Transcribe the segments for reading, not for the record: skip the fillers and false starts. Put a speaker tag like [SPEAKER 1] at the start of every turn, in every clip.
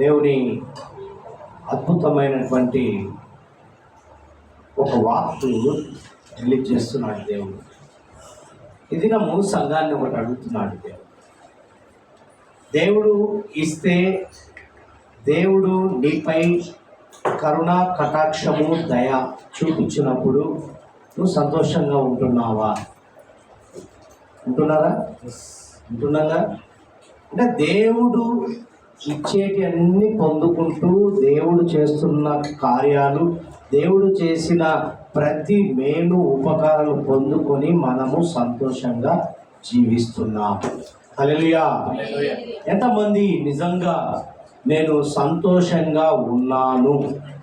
[SPEAKER 1] దేవుని అద్భుతమైనటువంటి ఒక వాక్కు రిలీజ్ చేస్తున్నాడు దేవుడు. ఇది నా సంఘాన్ని ఒకటి అడుగుతున్నాడు దేవుడు ఇస్తే దేవుడు నీపై కరుణ కటాక్షము దయ చూపించినప్పుడు నువ్వు సంతోషంగా ఉంటున్నావా? ఉంటున్నారా? ఉంటున్నాగా. అంటే దేవుడు ఇచ్చేటి అన్ని పొందుకుంటూ దేవుడు చేస్తున్న కార్యాలు, దేవుడు చేసిన ప్రతి మేలు ఉపకారాలు పొందుకొని మనము సంతోషంగా జీవిస్తున్నాం. హల్లెలూయా. ఎంతమంది నిజంగా నేను సంతోషంగా ఉన్నాను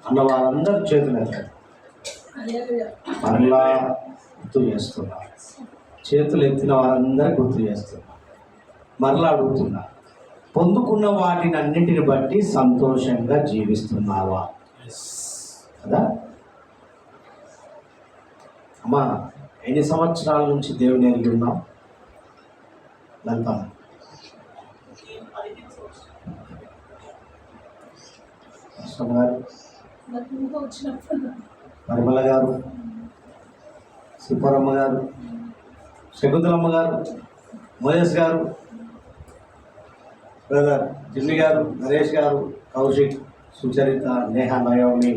[SPEAKER 1] అన్న వారందరూ చేతులు ఎత్తారు. మరలా గుర్తు చేస్తున్నా. చేతులు ఎత్తిన వారందరూ గుర్తు చేస్తున్నా. మరలా అడుగుతున్నా, పొందుకున్న వాటిని అన్నింటిని బట్టి సంతోషంగా జీవిస్తున్నావా? కదా అమ్మా, ఎన్ని సంవత్సరాల నుంచి దేవుని ఎరిగి ఉన్నాం? వెళ్తాం. గారు, పరిమళ గారు, సుబ్బరమ్మ గారు, శకుంతలమ్మ గారు, మోయస్ గారు, బ్రదర్ జిమ్మి గారు, నరేష్ గారు, కౌశిక్, సుచరిత, నేహ, నయోమి,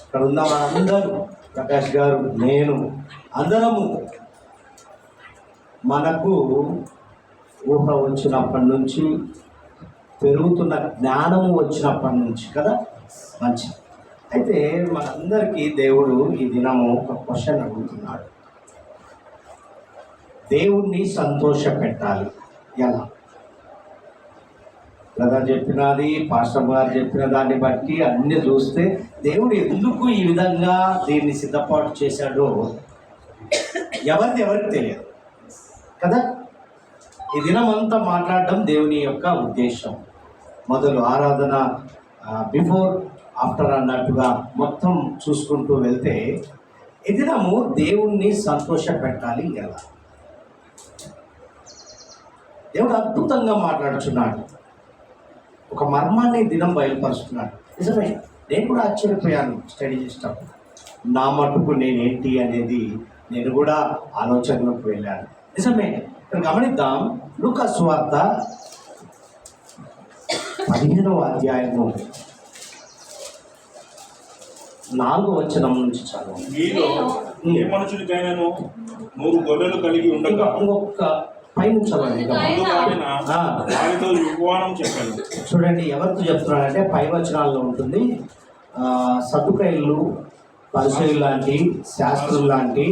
[SPEAKER 1] ఇక్కడ ఉన్న వాళ్ళందరూ, ప్రకాష్ గారు, నేను, అందరము మనకు ఊహ వచ్చినప్పటి నుంచి, పెరుగుతున్న జ్ఞానము వచ్చినప్పటి నుంచి కదా. మంచి. అయితే మనందరికీ దేవుడు ఈ దినము ఒక క్వశ్చన్ అడుగుతున్నాడు. దేవుణ్ణి సంతోష పెట్టాలి ఎలా? బ్రదర్ చెప్పినది, పాస్టర్ గారు చెప్పిన దాన్ని బట్టి అన్ని చూస్తే దేవుడు ఎందుకు ఈ విధంగా దీన్ని సిద్ధపాటు చేశాడో ఎవరికి తెలియదు కదా. ఈ దినమంతా మాట్లాడడం దేవుని యొక్క ఉద్దేశం. మొదలు ఆరాధన, బిఫోర్ ఆఫ్టర్ అన్నట్టుగా మొత్తం చూసుకుంటూ వెళ్తే ఈ దినము దేవుణ్ణి సంతోష పెట్టాలి ఎలా? దేవుడు అద్భుతంగా మాట్లాడుచున్నాడు. ఒక మర్మాన్ని దినం బయలుపరుస్తున్నాడు. నిజమే, నేను కూడా ఆశ్చర్యపోయాను స్టడీ చేసినప్పుడు. నా మటుకు నేనేంటి అనేది నేను కూడా ఆలోచనలోకి వెళ్ళాను. నిజమే. ఇక్కడ గమనిద్దాం. లూకా సువార్త 15వ అధ్యాయము 4వ వచనం నుంచి చదువు.
[SPEAKER 2] మీలో ఏ మనుషునికైనాను 100 గొర్రెలు కలిగి ఉండగా
[SPEAKER 1] ఒక్క పైన చదవండి. చూడండి ఎవరితో చెప్తున్నాడంటే పై వచనాల్లో ఉంటుంది. సదుకాయులు, పరిసయ్యులు లాంటి, శాస్త్రులు లాంటి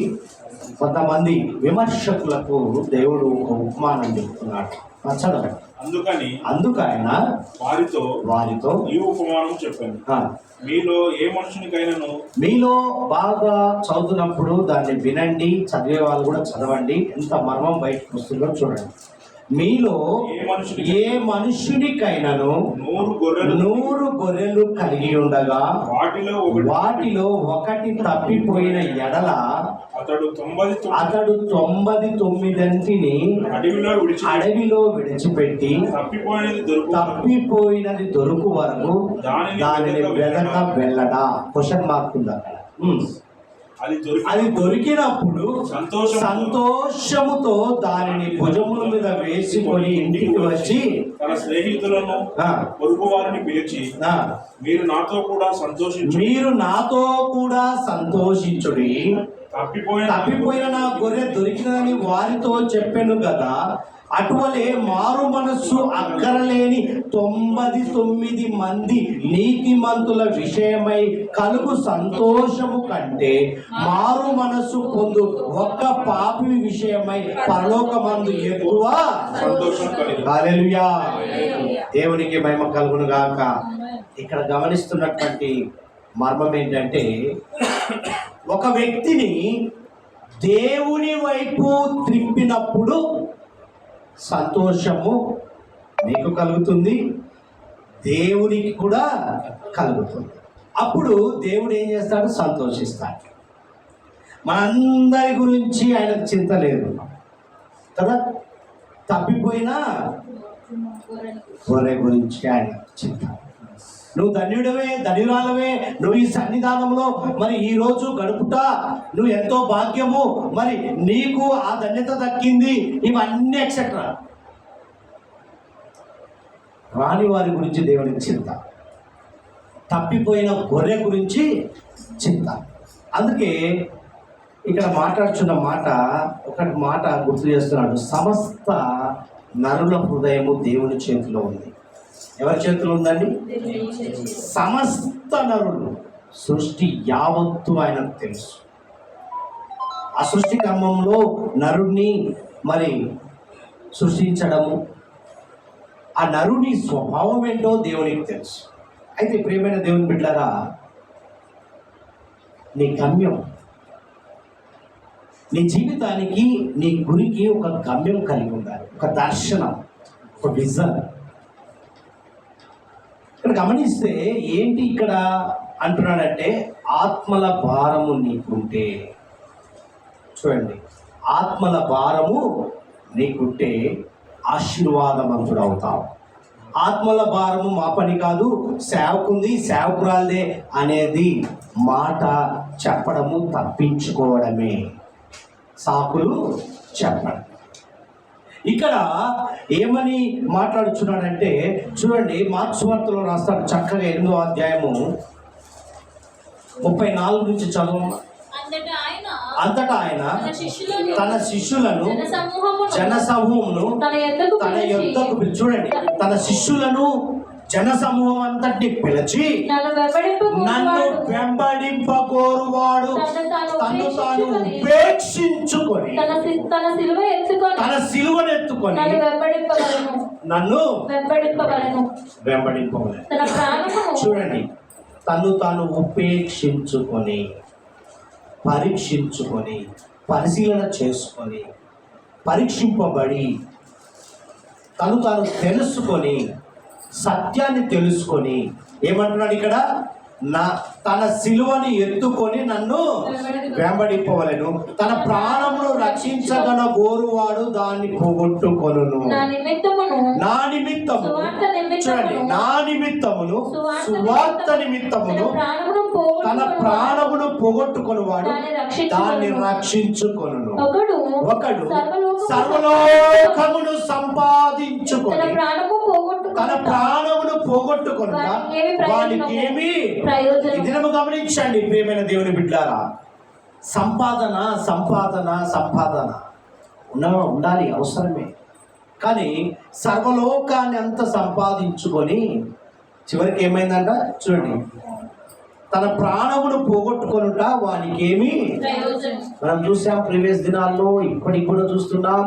[SPEAKER 1] కొంతమంది విమర్శకులకు దేవుడు ఒక ఉపమానం చెప్తున్నాడు. చదవండి. అందుకు ఆయన వారితో
[SPEAKER 2] ఈ ఉపమానం చెప్పాను. మీలో ఏ మనుషునికైనాను,
[SPEAKER 1] మీలో బాగా చదువుతున్నప్పుడు దాన్ని వినండి, చదివే వాళ్ళు కూడా చదవండి. ఎంత మర్మం బయటకు వస్తుందో చూడండి. మీలో ఏ మనుషునికైనాను 100 గొర్రెలు కలిగి ఉండగా వాటిలో ఒకటి తప్పిపోయిన ఎడల అతడు 99 అడవిలో విడిచిపెట్టి తప్పిపోయినది దొరుకు వరకు దానిని వెనక వెళ్ళడా? క్వశ్చన్ మార్క్ ఉంది అక్కడ. అది దొరికినప్పుడు సంతోషముతో దానిని భుజముల మీద వేసుకొని ఇంటికి వచ్చి
[SPEAKER 2] తన స్నేహితులను, పొరుగు వారిని పిలిచి, మీరు నాతో కూడా సంతోషించుడి, తప్పిపోయిన నా గొర్రె దొరికినదని వారితో చెప్పాను కదా. అటువలే మారు మనస్సు అక్కరలేని 99 మంది నీతిమంతుల విషయమై కలుగు సంతోషము కంటే మారు మనస్సు పొందు ఒక్క పాపి విషయమై పరలోకమందు ఎక్కువ సంతోషం. హల్లెలూయా. దేవునికి మహిమ కలుగును గాక. ఇక్కడ గమనిస్తున్నటువంటి మర్మం ఏంటంటే, ఒక వ్యక్తిని దేవుని వైపు త్రిప్పినప్పుడు సంతోషము నీకు కలుగుతుంది, దేవునికి కూడా కలుగుతుంది. అప్పుడు దేవుడు ఏం చేస్తాడు? సంతోషిస్తాడు. మనందరి గురించి ఆయనకు చింత లేదు కదా. తప్పిపోయినా గొర్రె గురించి ఆయన చింత.
[SPEAKER 1] నువ్వు ధన్యుడవే, ధన్యురాలవే, నువ్వు ఈ సన్నిధానంలో మరి ఈ రోజు గడుపుట నువ్వు ఎంతో భాగ్యము, మరి నీకు ఆ ధన్యత దక్కింది, ఇవన్నీ ఎక్సెట్రా. రాని వారి గురించి దేవునికి చింత, తప్పిపోయిన గొర్రె గురించి చింత. అందుకే ఇక్కడ మాట్లాడుచున్న ఒక మాట గుర్తు చేస్తున్నాడు. సమస్త నరుల హృదయము దేవుని చేతిలో ఉంది. ఎవరి చేతిలో ఉందండి? సమస్త నరులు, సృష్టి యావత్తు ఆయనకు తెలుసు. ఆ సృష్టి క్రమంలో నరుణ్ణి మరి సృష్టించడము, ఆ నరుని స్వభావం ఏంటో దేవునికి తెలుసు. అయితే ప్రియమైన దేవుని బిడ్డలారా, నీ గమ్యం, నీ జీవితానికి, నీ గురికి ఒక గమ్యం కలిగి ఉండాలి, ఒక దర్శనం, ఒక విజన్. ఇక్కడ గమనిస్తే ఏంటి ఇక్కడ అంటున్నాడంటే, ఆత్మల భారము నీకుంటే, చూడండి, ఆత్మల భారము నీకుంటే ఆశీర్వాదవంతుడు అవుతావు. ఆత్మల భారము మా పని కాదు, సేవకుంది, సేవకురాలదే అనేది మాట చెప్పడము తప్పించుకోవడమే, సాకులు చెప్పడం. ఇక్కడ ఏమని మాట్లాడుచున్నాడంటే చూడండి, మార్క్స్ వార్తలో రాస్తాడు చక్కగా 8వ అధ్యాయము 34 నుంచి చదువు. అంతటా ఆయన తన శిష్యులను జనసమూహమును తన యొద్దకు చూడండి, తన శిష్యులను జనసమూహం అంతటిని పిలిచి, నన్ను వెంబడింపకోరువాడు తను తాను ఉపేక్షించుకొని తన సిలువను ఎత్తుకొని నన్ను వెంబడింపవలెను. చూడండి, తను తాను ఉపేక్షించుకొని, పరీక్షించుకొని, పరిశీలన చేసుకొని, పరీక్షింపబడి, తను తాను తెలుసుకొని, సత్యాన్ని తెలుసుకొని ఏమంటున్నాడు ఇక్కడ, తన సిలువని ఎత్తుకొని నన్ను వెంబడింపవలెను. తన ప్రాణమును రక్షించగల గోరువాడు దాన్ని పోగొట్టుకొనును. నా నిమిత్తము చూడండి, నా నిమిత్తమును, సువార్త నిమిత్తమును తన ప్రాణమును పోగొట్టుకొనువాడు దాన్ని రక్షించుకొనును. ఒకడు సర్వలోకమును సంపాదించుకొని తన ప్రాణమును పోగొట్టుకొనుట వానికి ఏమి దినము. గమనించండి ప్రియమైన దేవుని బిడ్డలారా, సంపాదన సంపాదన సంపాదన ఉండాలి, అవసరమే. కానీ సర్వలోకాన్ని అంతా సంపాదించుకొని చివరికి ఏమైందంట చూడండి, తన ప్రాణమును పోగొట్టుకొనుట వానికి ఏమి. మనం చూసాం ప్రీవియస్ దినాల్లో, ఇప్పటికి కూడా చూస్తున్నాం,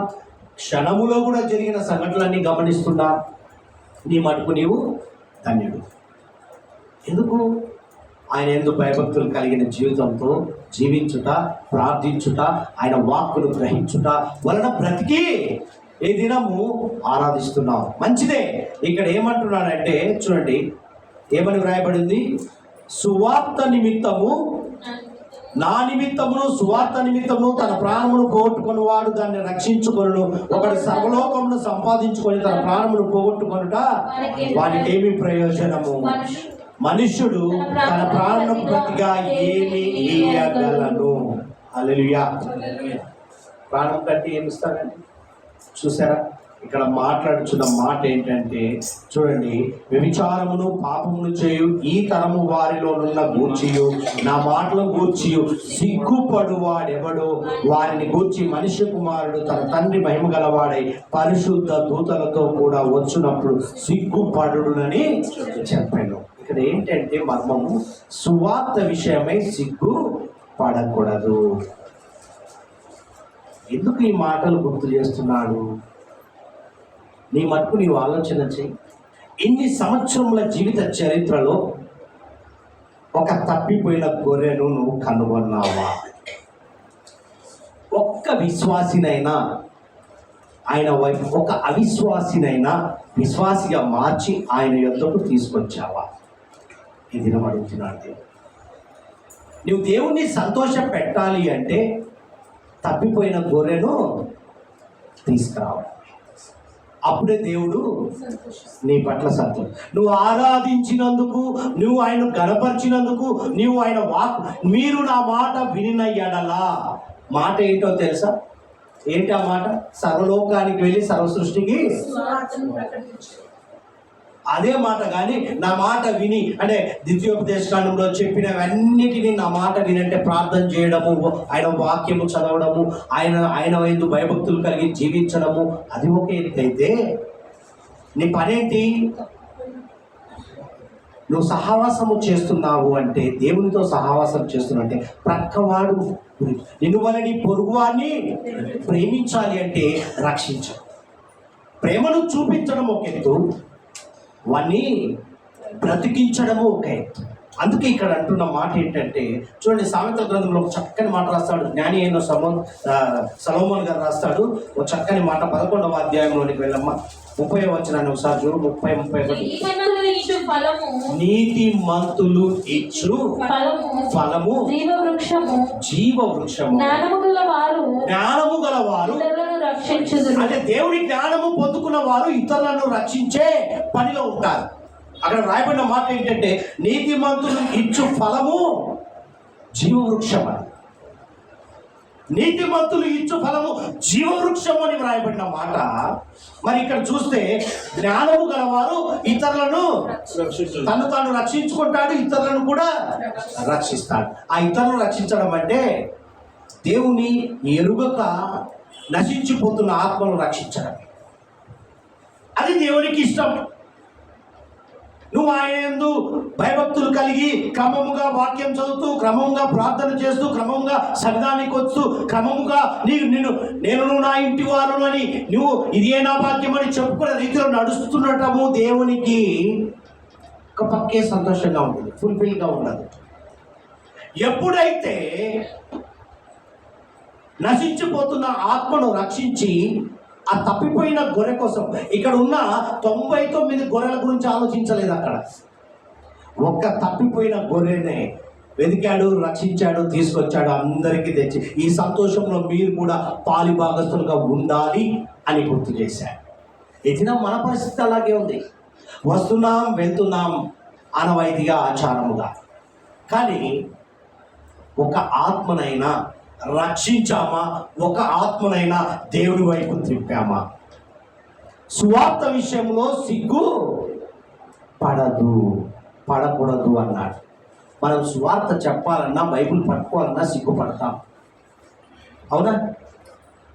[SPEAKER 1] క్షణములో కూడా జరిగిన సంఘటనలన్నీ గమనిస్తున్నాం. నీ మటుకు నీవు ధన్యుడు. ఎందుకు? ఆయన యందు భయభక్తులు కలిగిన జీవితంతో జీవించుట, ప్రార్థించుట, ఆయన వాక్కును గ్రహించుట వలన బ్రతికి ఈ దినము ఆరాధిస్తున్నాం. మంచిదే. ఇక్కడ ఏమంటున్నాడంటే చూడండి, ఏమని వ్రాయబడింది, సువార్త నిమిత్తము, నా నిమిత్తమును సువార్త నిమిత్తము తన ప్రాణమును పోగొట్టుకుని వాడు దాన్ని రక్షించుకొనును. ఒకడు సర్వలోకమును సంపాదించుకొని తన ప్రాణమును పోగొట్టుకొనుట వానికి ఏమి ప్రయోజనము? మనుష్యుడు తన ప్రాణముకు ప్రతిగా ఏమి ఇయ్యగలను? హల్లెలూయా. ప్రాణం కట్టి ఏమి ఇస్తాడండి? చూసారా, ఇక్కడ మాట్లాడుచున్న మాట ఏంటంటే చూడండి, వ్యభిచారమును పాపమును చేయు ఈ తరము వారిలోనున్న గూర్చియు నా మాటలు గూర్చియు సిగ్గుపడువాడెవడో వారిని గూర్చి మనిషి కుమారుడు తన తండ్రి మహిమ గలవాడై పరిశుద్ధ దూతలతో కూడా వచ్చినప్పుడు సిగ్గుపడునని చెప్పాను. ఇక్కడ ఏంటంటే మర్మము, సువార్త విషయమై సిగ్గు పడకూడదు. ఎందుకు ఈ మాటలు గుర్తు చేస్తున్నాడు? నీ మటుకు నీవు ఆలోచన చేయి. ఇన్ని సంవత్సరముల జీవిత చరిత్రలో ఒక తప్పిపోయిన గొర్రెను నువ్వు కనుగొన్నావా? ఒక్క విశ్వాసినైనా ఆయన వైపు, ఒక అవిశ్వాసినైనా విశ్వాసిగా మార్చి ఆయన యొద్దకు తీసుకొచ్చావా? ఈ దినం అడుగుతున్నాడు. నువ్వు దేవుణ్ణి సంతోష పెట్టాలి అంటే తప్పిపోయిన గొర్రెను తీసుకురావాలి. అప్పుడే దేవుడు నీ పట్ల సత్యం. నువ్వు ఆరాధించినందుకు, నువ్వు ఆయన గణపరిచినందుకు, నువ్వు ఆయన మీరు నా మాట వినిన ఎడలా, మాట ఏంటో తెలుసా? ఏంటి ఆ మాట? సర్వలోకానికి వెళ్ళి సర్వ సృష్టికి అదే మాట. కానీ నా మాట విని అంటే ద్వితీయోపదేశకాండంలో చెప్పినవన్నిటినీ నా మాట వినంటే ప్రార్థన చేయడము, ఆయన వాక్యము చదవడము, ఆయన ఎందు భయభక్తులు కలిగి జీవించడము, అది ఒక ఎత్తైతే నీ పనేంటి? నువ్వు సహవాసము చేస్తున్నావు అంటే, దేవునితో సహవాసం చేస్తున్నావు అంటే ప్రక్కవాడు నిన్ను వలని పొరుగువాన్ని ప్రేమించాలి అంటే రక్షించడం. ప్రేమను చూపించడం ఒక ఎత్తు, వాణ్ణి బ్రతికించడము ఒక ఎత్తు. అందుకే ఇక్కడ అంటున్న మాట ఏంటంటే, చూడండి సామెతల గ్రంథంలో ఒక చక్కని మాట రాస్తాడు జ్ఞాని అయిన సొలొమోను గారు రాస్తాడు ఒక చక్కని మాట. 11వ అధ్యాయంలోనికి వెళ్ళమ్మా, 30వ వచనాన్ని ఒకసారి చూడు. 30-31. నీతి మంతులు ఇచ్చు ఫలము జీవ వృక్షము, జ్ఞానము గల వారు అంటే దేవుని జ్ఞానము పొందుకున్న వారు ఇతరులను రక్షించే పనిలో ఉంటారు. అక్కడ రాయబడిన మాట ఏంటంటే, నీతిమంతులు ఇచ్చు ఫలము జీవవృక్షం అని. నీతిమంతులు ఇచ్చు ఫలము జీవవృక్షం అని వ్రాయబడిన మాట. మరి ఇక్కడ చూస్తే జ్ఞానము గలవారు ఇతరులను తను తాను రక్షించుకుంటాడు, ఇతరులను కూడా రక్షిస్తాడు. ఆ ఇతరులను రక్షించడం అంటే దేవుని ఎరుగక నశించిపోతున్న ఆత్మను రక్షించడం. అది దేవునికి ఇష్టం. నువ్వు ఆయన యందు భయభక్తులు కలిగి క్రమముగా వాక్యం చదువుతూ, క్రమంగా ప్రార్థన చేస్తూ, క్రమంగా సంఘానికి వస్తూ, క్రమముగా నేను నా ఇంటి వారు అని నువ్వు ఇదే నా భాగ్యం అని చెప్పుకునే రీతిలో నడుస్తున్నటము దేవునికి ఒక పక్కే సంతోషంగా ఉంటుంది, ఫుల్ఫిల్గా ఉండదు. ఎప్పుడైతే నశించిపోతున్న ఆత్మను రక్షించి ఆ తప్పిపోయిన గొర్రె కోసం, ఇక్కడ ఉన్న 99 గొర్రెల గురించి ఆలోచించలేదు. అక్కడ ఒక్క తప్పిపోయిన గొర్రెనే వెతికాడు, రక్షించాడు, తీసుకొచ్చాడు, అందరికీ తెచ్చి ఈ సంతోషంలో మీరు కూడా పాలి భాగస్తులుగా ఉండాలి అని గుర్తు చేశాడు. ఇది మన పరిస్థితి అలాగే ఉంది. వస్తున్నాం, వెళ్తున్నాం ఆనవాయితీగా, ఆచారముగా. కానీ ఒక ఆత్మనైనా రక్షించామా? ఒక ఆత్మనైనా దేవుని వైపు త్రిప్పామా? సువార్త విషయంలో సిగ్గు పడకూడదు అన్నాడు. మనం సువార్త చెప్పాలన్నా, బైబిల్ పట్టుకోవాలన్నా సిగ్గుపడతాం, అవునా?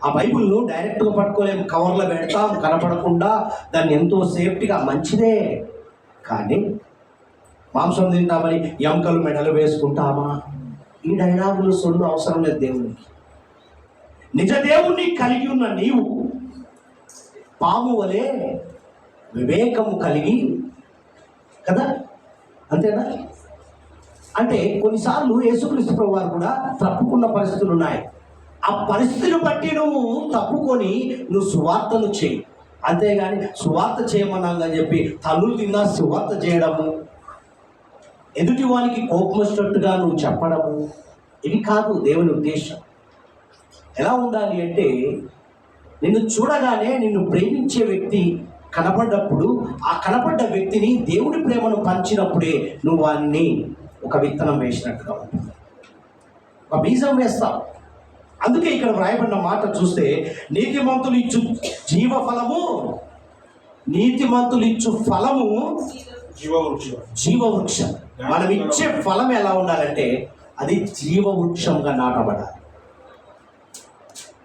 [SPEAKER 1] ఆ బైబిల్ను డైరెక్ట్గా పట్టుకోలేము, కవర్లో పెడతాం కనపడకుండా, దాన్ని ఎంతో సేఫ్టీగా, మంచిదే. కానీ మాంసం తింటామని ఎముకలు మెడలు వేసుకుంటామా? ఈ డైలాగులు సొల్లు అవసరం లేదు దేవునికి. నిజ దేవుణ్ణి కలిగి ఉన్న నీవు పాము వలె వివేకము కలిగి కదా, అంతేనా? అంటే కొన్నిసార్లు యేసుక్రీస్తు ప్రభువారు కూడా తప్పుకున్న పరిస్థితులు ఉన్నాయి. ఆ పరిస్థితిని బట్టి నువ్వు తప్పుకొని నువ్వు సువార్తను చేయి. అంతేగాని సువార్త చేయమన్నాగా చెప్పి తల్లులు తిన్నా సువార్త చేయడము, ఎదుటి వానికి కోపం వచ్చినట్టుగా నువ్వు చెప్పడము, ఇది కాదు దేవుని ఉద్దేశం. ఎలా ఉండాలి అంటే, నిన్ను చూడగానే నిన్ను ప్రేమించే వ్యక్తి కనపడ్డప్పుడు, ఆ కనపడ్డ వ్యక్తిని దేవుడి ప్రేమను పంచినప్పుడే నువ్వు వారిని ఒక విత్తనం వేసినట్టుగా ఉంటుంది, ఒక బీజం వేస్తావు. అందుకే ఇక్కడ వ్రాయబడిన మాట చూస్తే, నీతిమంతులు ఇచ్చు జీవఫలము, నీతిమంతులు ఇచ్చు ఫలము జీవవృక్షం. మనం ఇచ్చే ఫలం ఎలా ఉండాలంటే అది జీవవృక్షంగా నాటబడాలి.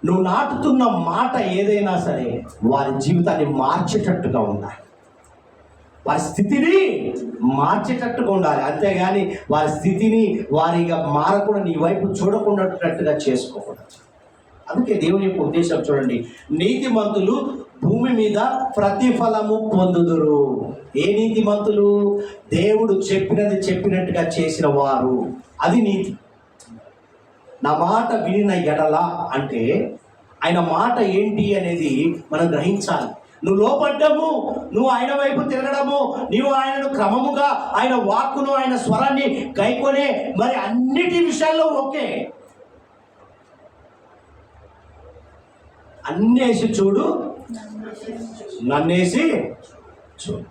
[SPEAKER 1] నువ్వు నాటుతున్న మాట ఏదైనా సరే వారి జీవితాన్ని మార్చేటట్టుగా ఉండాలి, వారి స్థితిని మార్చేటట్టుగా ఉండాలి. అంతేగాని వారి స్థితిని వారిగా మారకుండా, నీ వైపు చూడకుండాట్టుగా చేసుకోకూడదు. అందుకే దేవుని యొక్క ఉద్దేశం చూడండి, నీతిమంతులు భూమి మీద ప్రతిఫలము పొందుదురు. ఏ నీతిమంతులు? దేవుడు చెప్పినట్టుగా చేసిన వారు, అది నీతి. నా మాట వినిన ఎడల అంటే ఆయన మాట ఏంటి అనేది మనం గ్రహించాలి. నువ్వు లోపడ్డము, నువ్వు ఆయన వైపు తిరగడము, నువ్వు ఆయనను క్రమముగా, ఆయన వాక్కును, ఆయన స్వరాన్ని గైకొనే మరి అన్నిటి విషయాల్లో ఓకే. అన్నేసి చూడు, నన్నేసి చూడు.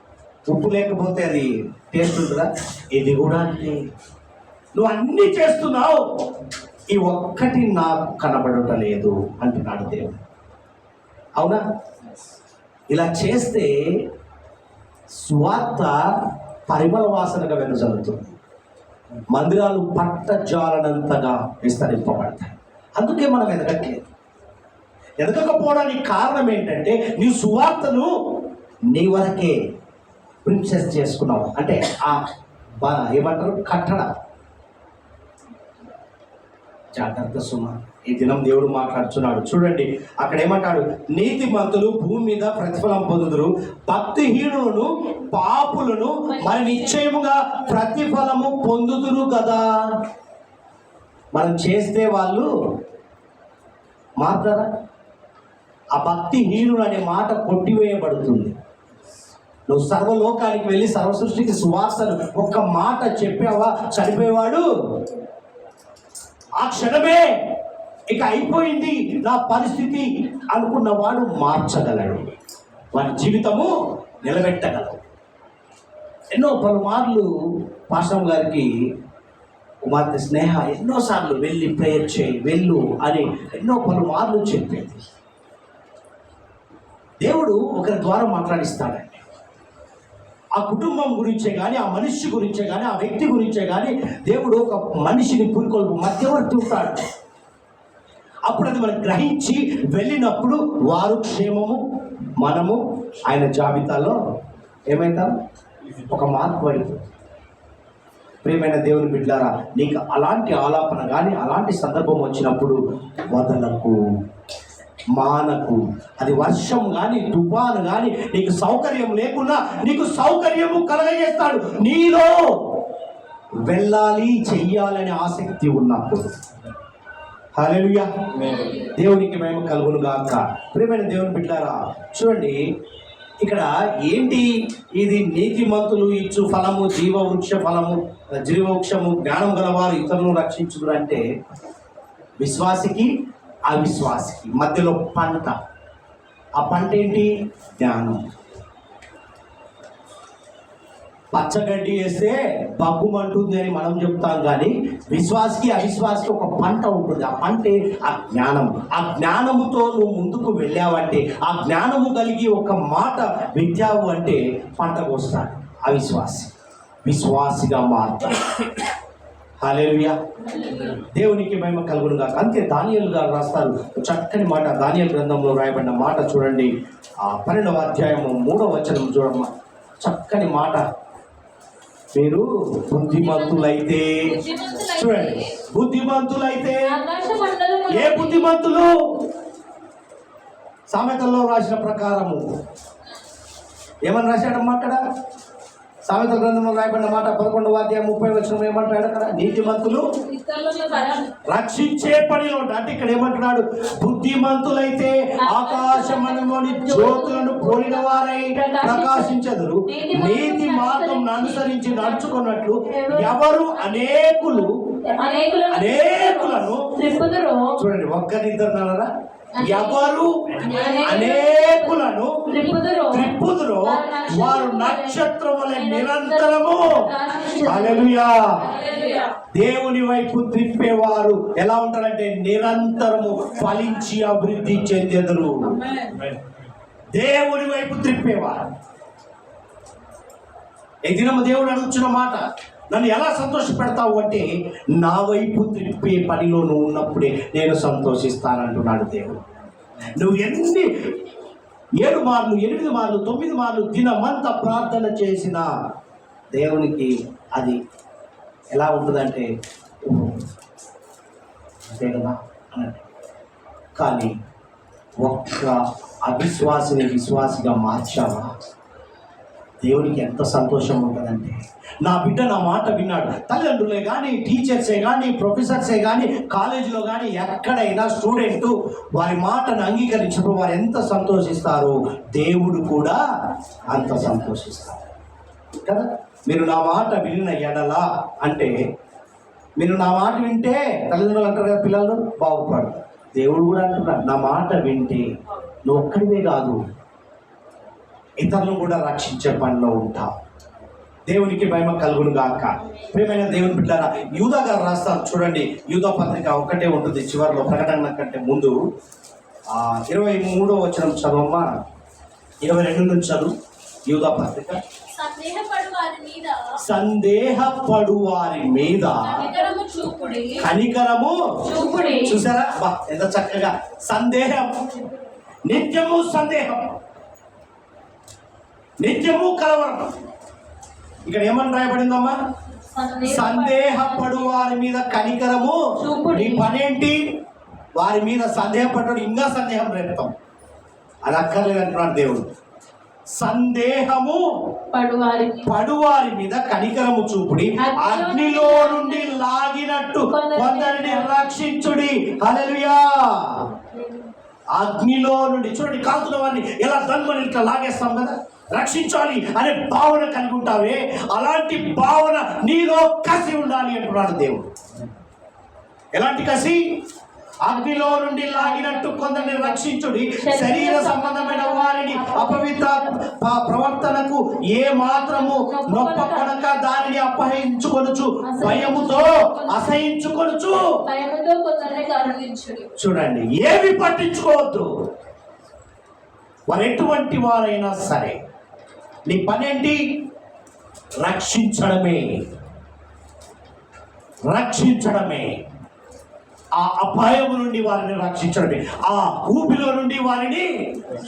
[SPEAKER 1] ఉప్పు లేకపోతే అది టేస్ట్ ఉంటుందా? ఇది కూడా అంతే. నువ్వు అన్నీ చేస్తున్నావు, ఈ ఒక్కటి నాకు కనబడటం లేదు అంటున్నాడు దేవుడు. అవునా? ఇలా చేస్తే స్వార్థ పరిమళ వాసనగా వెదజల్లుతుంది. మందిరాలు పట్టజాలనంతగా విస్తరింపబడతాయి. అందుకే మనం ఎదగట్లేదు. ఎదగకపోవడానికి కారణం ఏంటంటే నీ సువార్తను నీ వరకే ప్రిన్సెస్ చేసుకున్నావు. అంటే ఏమంటారు, కట్టడ. జాగ్రత్త సుమ, ఈ దినం దేవుడు మాట్లాడుతున్నాడు. చూడండి అక్కడ ఏమంటాడు, నీతిమంతులు భూమి మీద ప్రతిఫలం పొందుదురు, భక్తిహీనులను పాపులను మరి నిశ్చయముగా ప్రతిఫలము పొందుదురు కదా. మనం చేస్తే వాళ్ళు మాట్లాడరా? ఆ భక్తిహీనుడు అనే మాట కొట్టివేయబడుతుంది. నువ్వు సర్వలోకానికి వెళ్ళి సర్వ సృష్టికి సువార్తను ఒక్క మాట చెప్పావా, చనిపోయేవాడు ఆ క్షణమే ఇక అయిపోయింది నా పరిస్థితి అనుకున్నవాడు మార్చగలడు, వాడి జీవితము నిలబెట్టగలడు. ఎన్నో పలుమార్లు పాస్టర్ గారికి కుమార్తె స్నేహ ఎన్నోసార్లు వెళ్ళి ప్రేయర్ చేయి, వెళ్ళు అని ఎన్నో పలుమార్లు చెప్పేది. దేవుడు ఒకరి ద్వారా మాట్లాడిస్తాడండి. ఆ కుటుంబం గురించే కానీ, ఆ మనిషి గురించే కానీ, ఆ వ్యక్తి గురించే కానీ దేవుడు ఒక మనిషిని పురికొల్పు మధ్యవర్తి ఉంటాడు. అప్పుడు అది మనం గ్రహించి వెళ్ళినప్పుడు వారు క్షేమము, మనము ఆయన జాబితాలో ఏమైతాం, ఒక మార్పు పడిపోతుంది. ప్రియమైన దేవుని బిడ్డలారా, నీకు అలాంటి ఆలాపన కానీ అలాంటి సందర్భం వచ్చినప్పుడు వదలకు, మానకు. అది వర్షం కానీ తుఫాను కానీ నీకు సౌకర్యం లేకున్నా నీకు సౌకర్యము కలగజేస్తాడు. నీలో వెళ్ళాలి, చెయ్యాలనే ఆసక్తి ఉన్నప్పుడు. హల్లెలూయా, దేవునికి మేము కలుగును గాక. ప్రియమైన దేవుని బిడ్డలారా, చూడండి ఇక్కడ ఏంటి ఇది, నీతిమంతులు ఇచ్చు ఫలము జీవవృక్ష ఫలము, జీవవృక్షము జ్ఞానం గలవారు ఇతరులను రక్షించుదురు అంటే విశ్వాసికి అవిశ్వాసికి మధ్యలో పంట. ఆ పంట ఏంటి? జ్ఞానం. పచ్చగడ్డి వేస్తే బగ్గుమంటుంది అని మనం చెప్తాం, కానీ విశ్వాసికి అవిశ్వాసికి ఒక పంట ఉంటుంది. ఆ పంటే ఆ జ్ఞానం. ఆ జ్ఞానముతో నువ్వు ముందుకు వెళ్ళావంటే, ఆ జ్ఞానము కలిగి ఒక మాట విద్యావు అంటే పంట కోస్తాడు అవిశ్వాసి, విశ్వాసిగా మారుతాడు. హల్లెలూయా, దేవునికి మహిమ కలుగును గాక. అంతే దానియేలు గారు రాస్తారు చక్కని మాట. దానియేలు గ్రంథంలో రాయబడిన మాట చూడండి, ఆ 12వ అధ్యాయము 3వ వచనం చూడమ్మా, చక్కని మాట. మీరు బుద్ధిమంతులైతే, చూడండి బుద్ధిమంతులైతే, ఏ బుద్ధిమంతులు? సామెతల్లో రాసిన ప్రకారము ఏమని రాశాడమ్మా అక్కడ? సామెతల గ్రంథంలో రాయబడిన మాట 11వ అధ్యాయం 30వ వచనం ఏమంటాడు అక్కడ? నీతిమంతులు రక్షించే పనిలో ఉంటాడు. అంటే ఇక్కడ ఏమంటున్నాడు? బుద్ధిమంతులైతే ఆకాశమందులోని జ్యోతులను పోలిన వారై ప్రకాశించెదరు, నీతి మార్గం అనుసరించి నడుచుకున్నట్లు ఎవరు అనేకులను, చూడండి ఒక్కరిద్దరున్నారా, ఎవరు అనేకులను త్రిప్పుదురో వారు నక్షత్రం వలె నిరంతరము. హల్లెలూయా, దేవుని వైపు త్రిప్పేవారు ఎలా ఉంటారంటే నిరంతరము ఫలించి అభివృద్ధి చెందెదరు. దేవుని వైపు త్రిప్పేవారు. ఈ దినము దేవుడు అడుగుతున్న మాట, నన్ను ఎలా సంతోషపెడతావు అంటే నా వైపు త్రిప్పే పనిలో నువ్వు ఉన్నప్పుడే నేను సంతోషిస్తానంటున్నాడు దేవుడు. నువ్వు 7 మార్లు 8 మార్లు 9 మార్లు దినమంతా ప్రార్థన చేసిన దేవునికి అది ఎలా ఉంటుందంటే అంతే కదా అన్నట్టు. కానీ ఒక్క అవిశ్వాసిని విశ్వాసిగా మార్చావా, దేవునికి ఎంత సంతోషం ఉంటుందంటే, నా బిడ్డ నా మాట విన్నాడు. తల్లిదండ్రులే కానీ, టీచర్సే కానీ, ప్రొఫెసర్సే కానీ, కాలేజీలో కానీ ఎక్కడైనా స్టూడెంట్ వారి మాటను అంగీకరించినప్పుడు వారు ఎంత సంతోషిస్తారో దేవుడు కూడా అంత సంతోషిస్తారు కదా. మీరు నా మాట వినిన ఎడలా అంటే, మీరు నా మాట వింటే తల్లిదండ్రులు అంటారు కదా, పిల్లలు బాగుపడతారు. దేవుడు కూడా అంటున్నాడు, నా మాట వింటే నువ్వు ఒక్కడివే కాదు, ఇతరులను కూడా రక్షించే పనిలో ఉంటావు. దేవునికి మహిమ కలుగును గాక. ప్రియమైన దేవుని బిడ్డలారా, యూదా గారు రాస్తారు చూడండి, యూదా పత్రిక ఒక్కటే ఉంటుంది చివరిలో, ప్రకటన కంటే ముందు 23వ వచనం చదవమ్మా. 22 నుంచి చదువు. యూదా పత్రిక. సందేహపడు వారి మీద కనికరము చూసారా బా ఎంత చక్కగా. సందేహం, నిత్యము సందేహం, నిత్యము కలవరం. ఇక్కడ ఏమని రాయబడిందమ్మా? సందేహపడు వారి మీద కనికరము. నీ పనేంటి? వారి మీద సందేహపడ్డాడు, ఇంకా సందేహం రేపుతాం. అది అక్కర్లేదంటున్నాడు దేవుడు. సందేహము పడువారి మీద కనికరము చూపుడి, అగ్నిలో నుండి లాగినట్టు కొందరిని రక్షించుడి. హల్లెలూయా. అగ్నిలో నుండి చూడండి, కాల్తున్న వారిని ఎలా దన్మని ఇట్లా లాగేస్తాం కదా, రక్షించాలి అనే భావన కలిగి ఉంటావే, అలాంటి భావన నీలో కసి ఉండాలి అంటున్నాడు దేవుడు. ఎలాంటి కసి? అగ్నిలో నుండి లాగినట్టు కొందరిని రక్షించుడి, శరీర సంబంధమైన వారిని అపవిత్ర ప్రవర్తనకు ఏ మాత్రము నొప్పకొనక దానిని అపహరించుకొనుచు, భయముతో అసహించుకొనుచు. చూడండి, ఏమి పట్టించుకోవద్దు. వారు ఎటువంటి వారైనా సరే నీ పనేంటి? రక్షించడమే, రక్షించడమే. ఆ అపాయము నుండి వారిని రక్షించడమే, ఆ ఊపిలో నుండి వారిని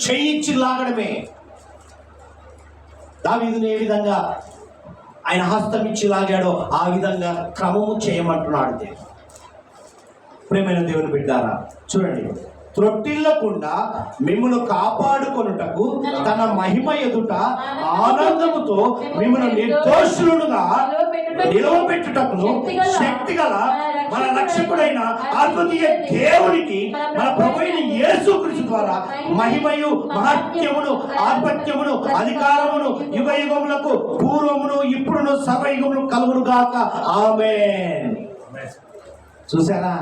[SPEAKER 1] చేయించి లాగడమే. దావీదుని ఏ విధంగా ఆయన హస్తం ఇచ్చి లాగాడో ఆ విధంగా క్రమము చేయమంటున్నాడు దేవుడు. ప్రియమైన దేవుని బిడ్డారా, చూడండి, త్రొట్టిల్లకుండా మిమ్మల్ని కాపాడుకొనుటకు తన మహిమ ఎదుట ఆనందముతో మిమ్మల్ని నిర్దోషులుగా నిలవబెట్టుటకును శక్తిగల మన రక్షకుడైన అద్వితీయ దేవునికి మన ప్రభువైన యేసుక్రీస్తు ద్వారా మహిమయు మహత్యమును ఆధిపత్యమును అధికారమును యుగ యుగములకు పూర్వమును ఇప్పుడును సర్వయుగములు కలుగును గాక. ఆమేన్. చూసారా,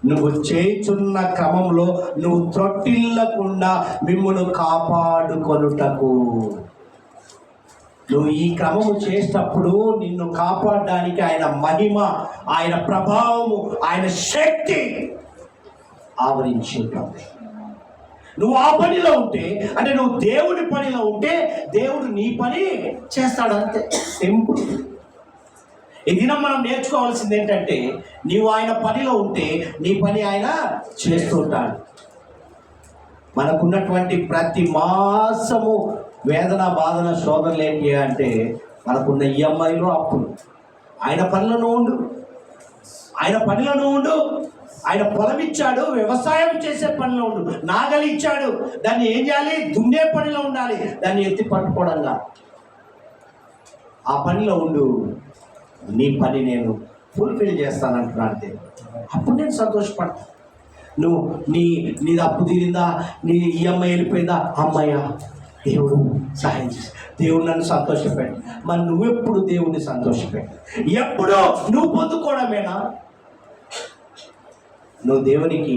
[SPEAKER 1] నువ్వు చేయుచున్న క్రమంలో నువ్వు త్రొట్టిల్లకుండా మిమ్మును కాపాడుకొనుటకు. నువ్వు ఈ క్రమము చేసేటప్పుడు నిన్ను కాపాడడానికి ఆయన మహిమ, ఆయన ప్రభావము, ఆయన శక్తి ఆవరించి ఉంటుంది. నువ్వు ఆ పనిలో ఉంటే, అంటే నువ్వు దేవుడి పనిలో ఉంటే దేవుడు నీ పని చేస్తాడు, అంతే. సింపుల్. ఈ దినం మనం నేర్చుకోవాల్సింది ఏంటంటే, నీవు ఆయన పనిలో ఉంటే నీ పని ఆయన చేస్తుంటాడు. మనకున్నటువంటి ప్రతి మాసము వేదన, బాధన, శోధనలు ఏంటి అంటే మనకున్న ఈఎంఐలు, అప్పులు. ఆయన పనిలో ఉండు, ఆయన పనిలో ఉండు. ఆయన పొలం ఇచ్చాడు, వ్యవసాయం చేసే పనిలో ఉండు. నాగలి ఇచ్చాడు, దాన్ని ఏం చేయాలి? దున్నే పనిలో ఉండాలి, దాన్ని ఎత్తి పట్టుకోవడంగా. ఆ పనిలో ఉండు. నీ పని నేను ఫుల్ఫిల్ చేస్తానంటున్నాను. అప్పుడు నేను సంతోషపడతాను. నువ్వు నీది అప్పు తీరిందా, నీ ఈఎంఐ వెళ్ళిపోయిందా, అమ్మయ్యా దేవుడు సహాయం చేసి, దేవుడు నన్ను సంతోషపెట్టి. మరి నువ్వెప్పుడు దేవుడిని సంతోషపెట్టి? ఎప్పుడో నువ్వు పొందుకోవడమేనా? నువ్వు దేవునికి,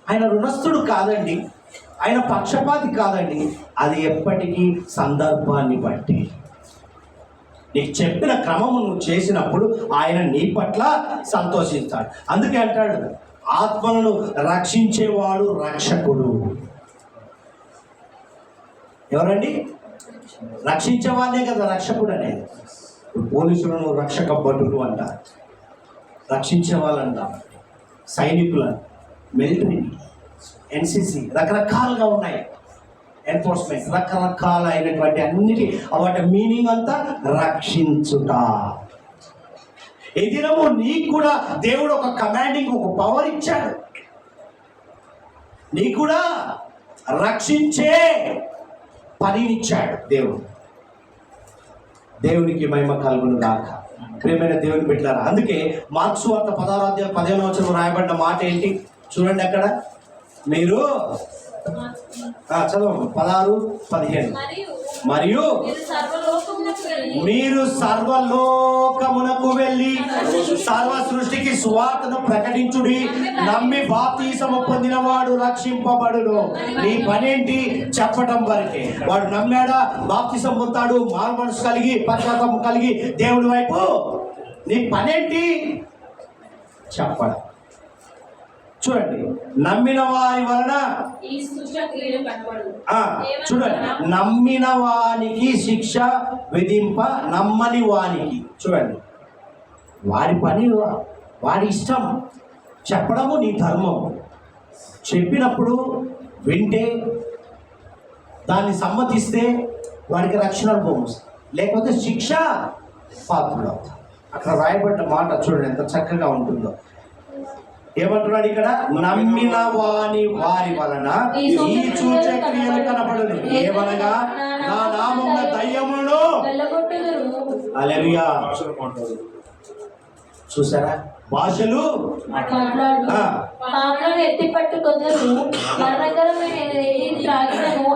[SPEAKER 1] ఆయన రుణస్థుడు కాదండి, ఆయన పక్షపాతి కాదండి. అది ఎప్పటికీ సందర్భాన్ని బట్టి. నీకు చెప్పిన క్రమము నువ్వు చేసినప్పుడు ఆయన నీ పట్ల సంతోషిస్తాడు. అందుకే అంటాడు, ఆత్మలను రక్షించేవాడు రక్షకుడు. ఎవరండి? రక్షించేవాడే కదా రక్షకుడు అనేది. పోలీసులను రక్షక భటులు అంటారు, రక్షించే వాళ్ళంట, సైనికులను, మిలిటరీ, ఎన్సిసి, రకరకాలుగా ఉన్నాయి. ఎన్ఫోర్స్మెంట్, రకరకాలైనటువంటి అన్నిటి వాటి మీనింగ్ అంతా రక్షించుట. ఈ దినము నీకు కూడా దేవుడు ఒక కమాండింగ్, ఒక పవర్ ఇచ్చాడు. నీకు కూడా రక్షించే పనినిచ్చాడు దేవుడు. దేవునికి మహిమ కలుగును గాక. ప్రియమైన దేవుని బిడ్డలారా, అందుకే మార్కు సువార్త 16:15 రాయబడిన మాట ఏంటి చూడండి. అక్కడ మీరు చదవండి, 16:15. మరియు మీరు సర్వలోకమునకు వెళ్ళి సర్వ సృష్టికి సువార్తను ప్రకటించుడి. నమ్మి బాప్తిసము పొందినవాడు రక్షింపబడును. నీ పనేంటి? చెప్పడం వరకే. వాడు నమ్మాడా, బాప్తిసం పొందుతాడు, మారు మనసు కలిగి పశ్చాత్తాపం కలిగి దేవుడి వైపు. నీ పనేంటి? చెప్పడం. చూడండి, నమ్మిన వారి వలన చూడండి, నమ్మిన వానికి శిక్ష విధింప, నమ్మని వానికి. చూడండి, వాడి పని వాడి ఇష్టం. చెప్పడము నీ ధర్మం. చెప్పినప్పుడు వింటే దాన్ని సమ్మతిస్తే వాడికి రక్షణ అనుభవం వస్తుంది, లేకపోతే శిక్ష పాత్రుడు అవుతాడు. అక్కడ రాయబడ్డ మాట చూడండి ఎంత చక్కగా ఉంటుందో. ఏమంటున్నాడు ఇక్కడ? నమ్మిన వారి వలన ఈ సూచక్రియలు కనబడును. ఏమనగా నా నామమున దయ్యమును. హల్లెలూయా. చూసారా, భాషలు
[SPEAKER 3] ఎత్తిపట్టు కొందరు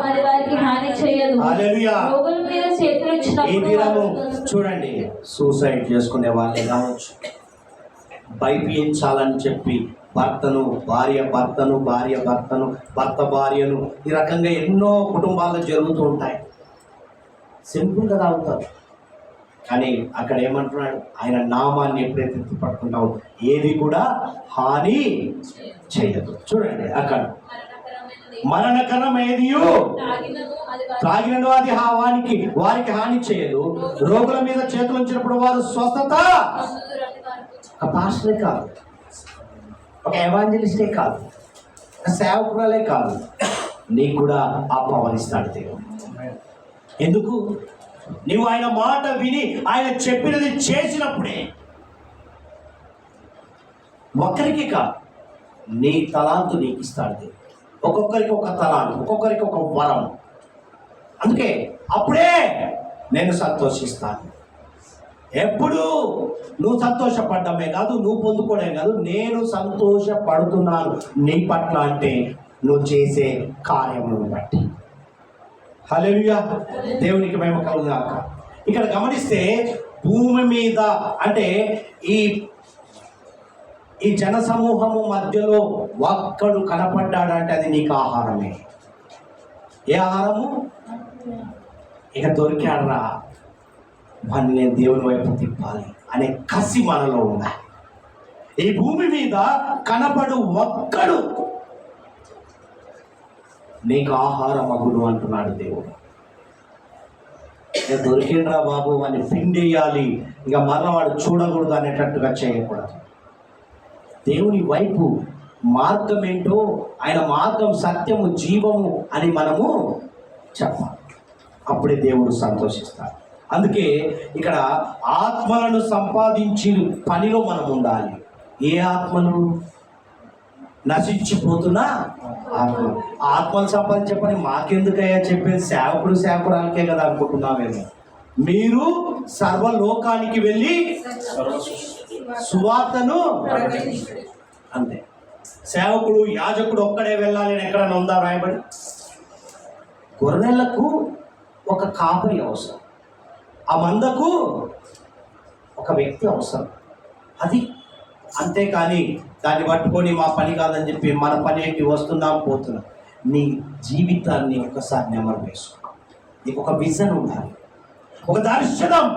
[SPEAKER 3] అది వారికి హాని చేయదు.
[SPEAKER 1] హల్లెలూయా.
[SPEAKER 3] రోగుల మీద చేతులు
[SPEAKER 1] ఈ దినము చూడండి, సూసైడ్ చేసుకునే వాళ్ళే కావచ్చు, భయపించాలని చెప్పి భార్య భర్తను భర్త భార్యను, ఈ రకంగా ఎన్నో కుటుంబాల్లో జరుగుతూ ఉంటాయి. సింపుల్గా తాగుతారు. కానీ అక్కడ ఏమంటున్నాడు? ఆయన నామాన్ని ఎప్పుడైతే పట్టుకుంటావు ఏది కూడా హాని చేయదు. చూడండి, అక్కడ మరణకరమేది త్రాగినను అది వారికి హాని చేయదు. రోగుల మీద చేతులు ఉంచినప్పుడు వారు స్వస్థత. ఒక పాస్టరే కాదు, ఒక ఎవాంజలిస్టే కాదు, ఒక సేవకురాలే కాదు, నీకు కూడా ఆహ్వానిస్తాడు దేవుడు. ఎందుకు? నీవు ఆయన మాట విని ఆయన చెప్పినది చేసినప్పుడే. ఒక్కరికి కాదు, నీ తలాంతు నీకు ఇస్తాడు దేవుడు. ఒక్కొక్కరికి ఒక తలాంతు, ఒక్కొక్కరికి ఒక వరం. అందుకే అప్పుడే నేను సంతోషిస్తాను. ఎప్పుడు నువ్వు సంతోషపడ్డమే కాదు, నువ్వు పొందుకోవడమే కాదు, నేను సంతోషపడుతున్నాను నీ పట్ల అంటే నువ్వు చేసే కార్యములను బట్టి. హల్లెలూయా. దేవునికి మహిమ కలుగుగాక. ఇక్కడ గమనిస్తే భూమి మీద అంటే ఈ జన సమూహము మధ్యలో ఒక్కడు కనపడ్డాడంటే అది నీకు ఆహారమే. ఏ ఆహారము? ఇక దొరికాడరా, వాడిని నేను దేవుని వైపు తిప్పాలి అనే కసి మనలో ఉండాలి. ఈ భూమి మీద కనపడు ఒక్కడు నీకు ఆహారం అగును అంటున్నాడు దేవుడు. దొరికిండ్రా బాబు వాడిని పిండేయాలి, ఇక మరలా వాడు చూడకూడదు అనేటట్టుగా చేయకూడదు. దేవుని వైపు మార్గం ఏంటో, ఆయన మార్గం సత్యము జీవము అని మనము చెప్పాలి. అప్పుడే దేవుడు సంతోషిస్తాడు. అందుకే ఇక్కడ ఆత్మలను సంపాదించి పనిలో మనం ఉండాలి. ఏ ఆత్మలు? నశించిపోతున్నా ఆత్మలు సంపాదించే పని మాకెందుకయ్యా చెప్పేది? సేవకురాలకే కదా అనుకుంటున్నామేమో. మీరు సర్వలోకానికి వెళ్ళి సువార్తను అంతే. సేవకుడు యాజకుడు ఒక్కడే వెళ్ళాలి అని ఎక్కడైనా ఉందా రాయబడి? గొర్రెలకు ఒక కాపరి అవసరం, ఆ మందకు ఒక వ్యక్తి అవసరం. అది అంతేకాని దాన్ని పట్టుకొని మా పని కాదని చెప్పి మన పని ఏంటి, వస్తున్నాం పోతున్నాం. నీ జీవితాన్ని ఒకసారి నెమరు వేసుకో. నీకు ఒక విజన్ ఉండాలి, ఒక దర్శనం.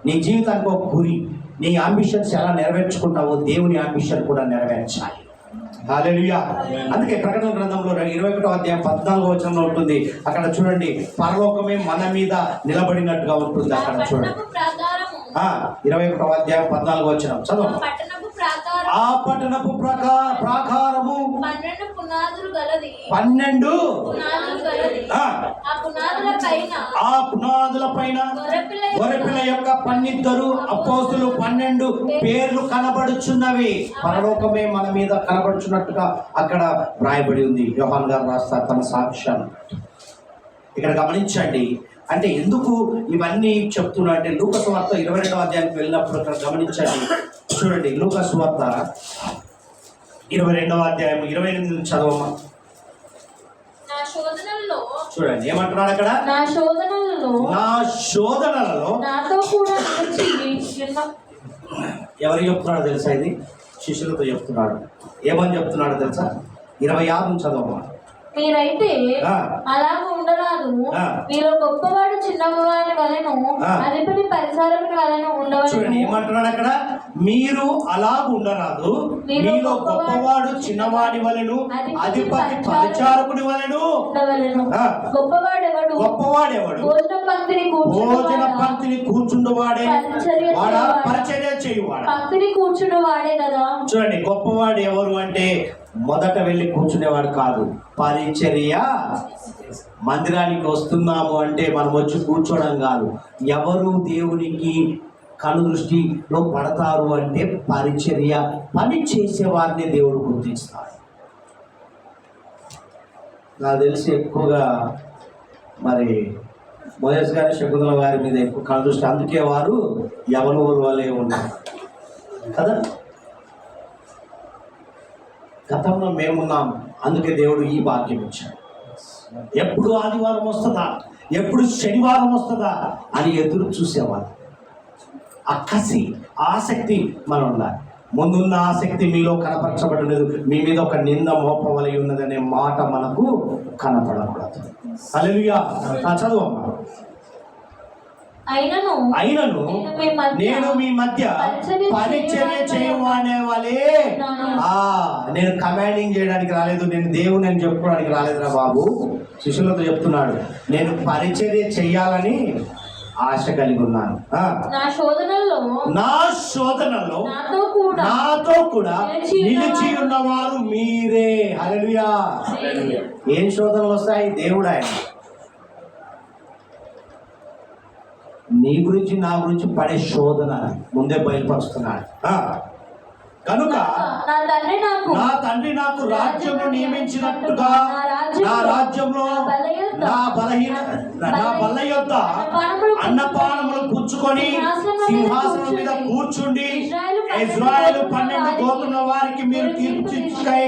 [SPEAKER 1] నీ జీవితానికి ఒక గురి. నీ అంబిషన్స్ ఎలా నెరవేర్చుకుంటావో దేవుని అంబిషన్ కూడా నెరవేర్చాలి. హల్లెలూయా. అందుకే ప్రకటన గ్రంథంలో 21వ అధ్యాయం 14వ వచనంలో ఉంటుంది. అక్కడ చూడండి, పరలోకమే మన మీద నిలబడినట్టుగా ఉంటుంది. అక్కడ చూడండి 21వ అధ్యాయం 14వ వచనం చదువు. ఆ పట్టణపు ప్రాకారము
[SPEAKER 3] 12 పునాదులు గలది.
[SPEAKER 1] 12
[SPEAKER 3] ఆ పునాదుల పైన
[SPEAKER 1] గొర్రెపిల్ల యొక్క 12 అపోస్తులు 12 పేర్లు కనబడుచున్నవి. పరలోకమే మన మీద కనబడుచున్నట్టుగా అక్కడ రాయబడి ఉంది. యోహాన్ గారు రాస్తారు తన సాక్ష్యాన్ని. ఇక్కడ గమనించండి, అంటే ఎందుకు ఇవన్నీ చెప్తున్నా అంటే లూకా సువార్త 22వ అధ్యాయానికి వెళ్ళినప్పుడు అక్కడ గమనించండి. చూడండి, లూకా సువార్త 22వ అధ్యాయం 28 నుంచి చదవమా.
[SPEAKER 3] శోధనల్లో
[SPEAKER 1] చూడండి ఏమంటున్నాడు అక్కడ,
[SPEAKER 3] నా శోధనలలో
[SPEAKER 1] నా శోధనలలో.
[SPEAKER 3] నాతో కూడా నిలిచి ఉన్న
[SPEAKER 1] ఎవరు చెప్తున్నాడో తెలుసా? ఇది శిష్యులతో చెప్తున్నాడు. ఏమని చెప్తున్నాడు తెలుసా? 26 నుంచి చదవమా.
[SPEAKER 3] మీరైతే
[SPEAKER 1] ఆ.
[SPEAKER 3] అలాగ ఉండరాదు.
[SPEAKER 1] ఆ.
[SPEAKER 3] మీరు గొప్పవాడు చిన్నవాడి వలెను
[SPEAKER 1] ఆ.
[SPEAKER 3] అధిపతి పరిచారకుని వలెను
[SPEAKER 1] చూడండి
[SPEAKER 3] ఉండవలెను.
[SPEAKER 1] ఏమంటున్నాడు అక్కడ, మీరు అలా ఉండరాదు, మీలో గొప్పవాడు చిన్నవాడి వలెను అధిపతి పరిచారకుడి వలెను
[SPEAKER 3] ఉండవలెను.
[SPEAKER 1] ఆ.
[SPEAKER 3] గొప్పవాడెవడు?
[SPEAKER 1] గొప్పవాడెవడు? భోజన పంక్తిని కూర్చుండువాడే వాడా, పరిచర్య చేయువాడా.
[SPEAKER 3] పంక్తిని కూర్చున్నవాడే కదా.
[SPEAKER 1] చూడండి గొప్పవాడు ఎవరు అంటే మొదట వెళ్ళి కూర్చునేవాడు కాదు, పరిచర్య. మందిరానికి వస్తున్నాము అంటే మనం వచ్చి కూర్చోవడం కాదు. ఎవరు దేవునికి కను దృష్టిలో పడతారు అంటే పరిచర్య, పని చేసేవారిని దేవుడు గుర్తిస్తాడు. నాకు తెలిసి ఎక్కువగా మరి మోయస్ గారి, శకుంతల గారి మీద ఎక్కువ కను దృష్టి, అందుకే వారు యవనవుల వలె ఉన్నారు కదా. గతంలో మేమున్నాం, అందుకే దేవుడు ఈ భాగ్యం ఇచ్చాడు. ఎప్పుడు ఆదివారం వస్తుందా, ఎప్పుడు శనివారం వస్తుందా అని ఎదురు చూసేవాళ్ళు. ఆ కసి, ఆసక్తి మనం ఉండాలి. ముందున్న ఆసక్తి మీలో కనపరచబడలేదు, మీ మీద ఒక నింద మోపవలై ఉన్నదనే మాట మనకు కనపడకూడదు. హల్లెలూయా. చదువమ్మా. అయినను నేను మీ మధ్య పరిచర్య చేయమనే వాళ్ళే. నేను కమాండింగ్ చేయడానికి రాలేదు, నేను దేవుని అని చెప్పుకోవడానికి రాలేదురా బాబు. శిష్యులతో చెప్తున్నాడు, నేను పరిచర్య చెయ్యాలని ఆశ కలిగి ఉన్నాను.
[SPEAKER 3] నా శోధనలో
[SPEAKER 1] నాతో కూడా నిలిచి ఉన్నవారు మీరే. హల్లెలూయా. ఏం శోధనలు వస్తాయి? దేవుడు ఆయన నీ గురించి నా గురించి పడే శోధన ముందే బయలుపరుస్తున్నాడు. కనుక నా తండ్రి నాకు రాజ్యము నియమించినట్టుగా నా రాజ్యంలో నా బల్ల యొద్ద అన్నపానములు పుచ్చుకొని సింహాసనం మీద కూర్చుండి ఇశ్రాయేలు 12 గోత్రముల వారికి మీరు తీర్చికై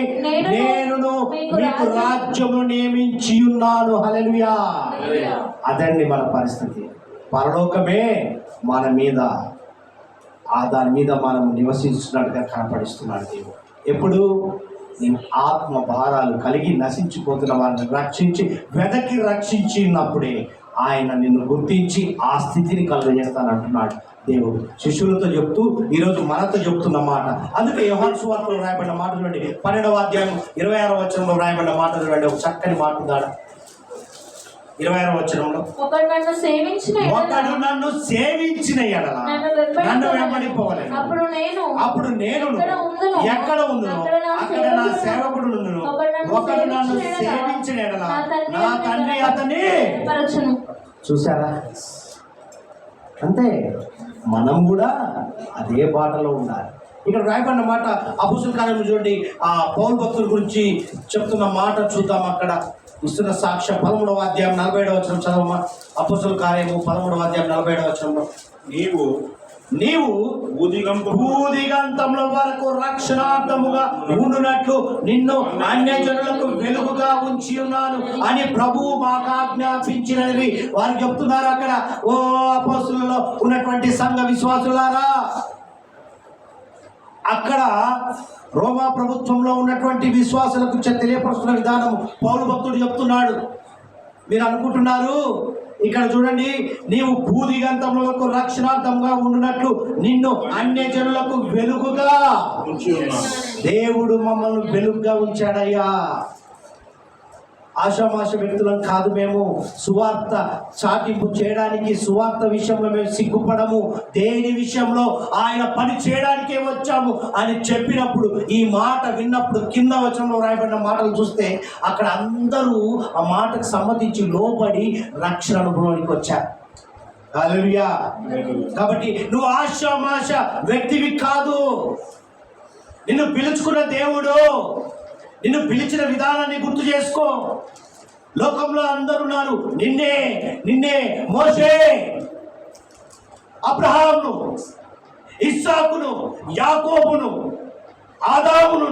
[SPEAKER 1] నేను మీకు రాజ్యము నియమించి ఉన్నాను. హల్లెలూయా. అదండి మన పరిస్థితి. పరలోకమే మన మీద, దాని మీద మనం నివసిస్తున్నట్టుగా కనపడిస్తున్నాడు దేవుడు. ఎప్పుడు నేను ఆత్మ భారాలు కలిగి నశించిపోతున్న వారిని రక్షించి వెదకి రక్షించినప్పుడే ఆయన నిన్ను గుర్తించి ఆ స్థితిని కలుగజేస్తానంటున్నాడు దేవుడు. శిష్యులతో చెప్తూ ఈరోజు మనతో చెప్తున్న మాట. అందుకే యోహాను సువార్తలో రాయబడిన మాట చూడండి, 12వ అధ్యాయం 26వ వచనంలో రాయబడిన మాట చూడండి. ఒక చక్కని మాట ఉందాడ 26వ వచనంలో, ఒకడు నన్ను సేవించిన ఎడల నన్ను వెంబడింపవలెను. అప్పుడు నేను ఎక్కడ ఉందునో అక్కడ నా సేవకుడు ఉండును. ఒకడు నన్ను సేవించిన ఎడల నా తండ్రి అతన్ని. చూసారా? అంతే, మనం కూడా అదే బాటలో ఉండాలి. ఇక్కడ రాయబడిన మాట అపోస్తలుల కార్యములు చూడండి, ఆ పౌలు భక్తుల గురించి చెప్తున్న మాట చూద్దాం. అక్కడ ఇస్తున్న సాక్ష్యం 13వ అధ్యాయం 47వ వచనం చదవమా. అపోస్తలుల కార్యము 13వ అధ్యాయం 47వ వచనంలో, నీవు భూదిగంతముల వరకు రక్షణార్థముగా ఉండునట్లు నిన్ను అన్యజనులకు వెలుగుగా ఉంచి ఉన్నాను అని ప్రభువు మాకు ఆజ్ఞాపించినవి వారు చెప్తున్నారు. అక్కడ ఓ అపోస్తలులలో ఉన్నటువంటి సంఘ విశ్వాసులారా, అక్కడ రోమా ప్రభుత్వంలో ఉన్నటువంటి విశ్వాసులకు తెలియపరుస్తున్న విధానం పౌలు భక్తుడు చెప్తున్నాడు. మీరు అనుకుంటున్నారు, ఇక్కడ చూడండి, నీవు భూదిగంతములకు రక్షణార్థంగా ఉండునట్లు నిన్ను అన్యజనులకు వెలుగుగా. దేవుడు మమ్మల్ని వెలుగుగా ఉంచాడయ్యా. ఆషామాష వ్యక్తులను కాదు మేము. సువార్త చాటింపు చేయడానికి, సువార్త విషయంలో మేము సిగ్గుపడము. దేని విషయంలో ఆయన పని చేయడానికే వచ్చాము అని చెప్పినప్పుడు, ఈ మాట విన్నప్పుడు కింద వచనంలో రాయబడిన మాటలు చూస్తే అక్కడ అందరూ ఆ మాటకు సంబంధించి లోబడి రక్షణ అనుభవానికి వచ్చారు. హల్లెలూయా. కాబట్టి నువ్వు ఆషామాష వ్యక్తివి కాదు. నిన్ను పిలుచుకున్న దేవుడు, నిన్ను పిలిచిన విధానాన్ని గుర్తు చేసుకో. లోకంలో అందరున్నారు, నిన్నే మోషే, అబ్రహామును, ఇస్సాకును, యాకోబును, ఆదామును